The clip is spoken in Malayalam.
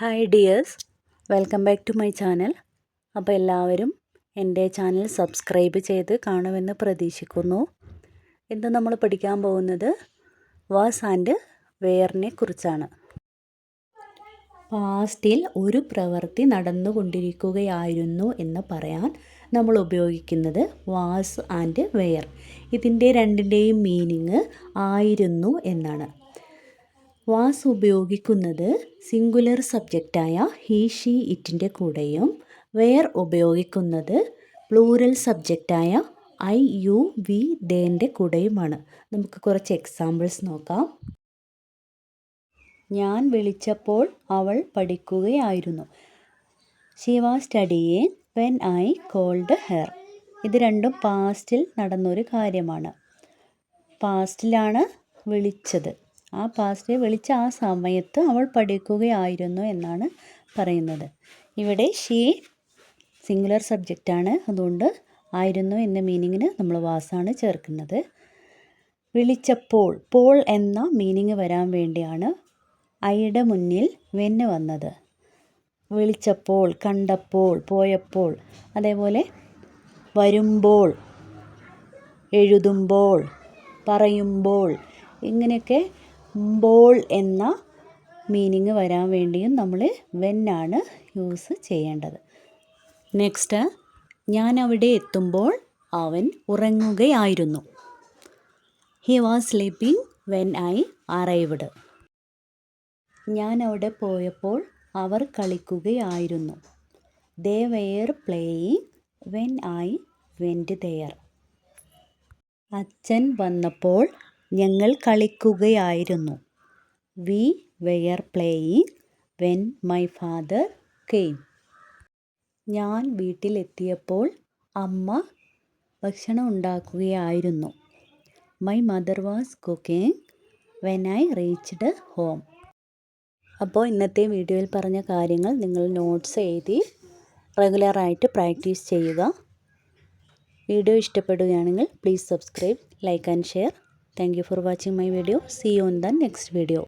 Hi dears, welcome back to my channel. അപ്പോൾ എല്ലാവരും എൻ്റെ ചാനൽ സബ്സ്ക്രൈബ് ചെയ്ത് കാണുമെന്ന് പ്രതീക്ഷിക്കുന്നു. ഇന്ന് നമ്മൾ പഠിക്കാൻ പോകുന്നത് വാസ് ആൻഡ് വെയറിനെ കുറിച്ചാണ്. പാസ്റ്റിൽ ഒരു പ്രവൃത്തി നടന്നുകൊണ്ടിരിക്കുകയായിരുന്നു എന്ന് പറയാൻ നമ്മൾ ഉപയോഗിക്കുന്നത് വാസ് ആൻഡ് വെയർ. ഇതിൻ്റെ രണ്ടിൻ്റെയും മീനിങ് ആയിരുന്നു എന്നാണ്. വാസ് ഉപയോഗിക്കുന്നത് സിംഗുലർ സബ്ജക്റ്റായ ഹീ ഷീ ഇറ്റിൻ്റെ കൂടെയും വെയർ ഉപയോഗിക്കുന്നത് പ്ലൂറൽ സബ്ജക്റ്റായ ഐ യു വി ദേൻ്റെ കൂടെയുമാണ്. നമുക്ക് കുറച്ച് എക്സാമ്പിൾസ് നോക്കാം. ഞാൻ വിളിച്ചപ്പോൾ അവൾ പഠിക്കുകയായിരുന്നു. She was studying when I called her. ഇത് രണ്ടും പാസ്റ്റിൽ നടന്നൊരു കാര്യമാണ്. പാസ്റ്റിലാണ് വിളിച്ചത്. ആ പാസ്റ്റിൽ വിളിച്ച ആ സമയത്ത് അവൾ പഠിക്കുകയായിരുന്നു എന്നാണ് പറയുന്നത്. ഇവിടെ ഷീ സിംഗുലർ സബ്ജക്റ്റാണ്, അതുകൊണ്ട് ആയിരുന്നു എന്ന മീനിങ്ങിന് നമ്മൾ വാസാണ് ചേർക്കുന്നത്. വിളിച്ചപ്പോൾ പോൾ എന്ന മീനിങ് വരാൻ വേണ്ടിയാണ് ഐയുടെ മുന്നിൽ വെന്ന് വന്നത്. വിളിച്ചപ്പോൾ, കണ്ടപ്പോൾ, പോയപ്പോൾ, അതേപോലെ വരുമ്പോൾ, എഴുതുമ്പോൾ, പറയുമ്പോൾ, ഇങ്ങനെയൊക്കെ ബോൾ എന്ന മീനിങ് വരാൻ വേണ്ടിയും നമ്മൾ വെന്നാണ് യൂസ് ചെയ്യേണ്ടത്. നെക്സ്റ്റ്, ഞാൻ അവിടെ എത്തുമ്പോൾ അവൻ ഉറങ്ങുകയായിരുന്നു. He was sleeping when I arrived. ഞാൻ അവിടെ പോയപ്പോൾ അവർ കളിക്കുകയായിരുന്നു. They were playing when I went there. അച്ഛൻ വന്നപ്പോൾ ഞങ്ങൾ കളിക്കുകയായിരുന്നു. We were playing when my father came. ഞാൻ വീട്ടിലെത്തിയപ്പോൾ അമ്മ ഭക്ഷണം ഉണ്ടാക്കുകയായിരുന്നു. My mother was cooking when I reached home. അപ്പോൾ ഇന്നത്തെ വീഡിയോയിൽ പറഞ്ഞ കാര്യങ്ങൾ നിങ്ങൾ നോട്ട്സ് എഴുതി റെഗുലറായിട്ട് പ്രാക്ടീസ് ചെയ്യുക. വീഡിയോ ഇഷ്ടപ്പെടുകയാണെങ്കിൽ please subscribe, like and share. Thank you for watching my video. See you in the next video.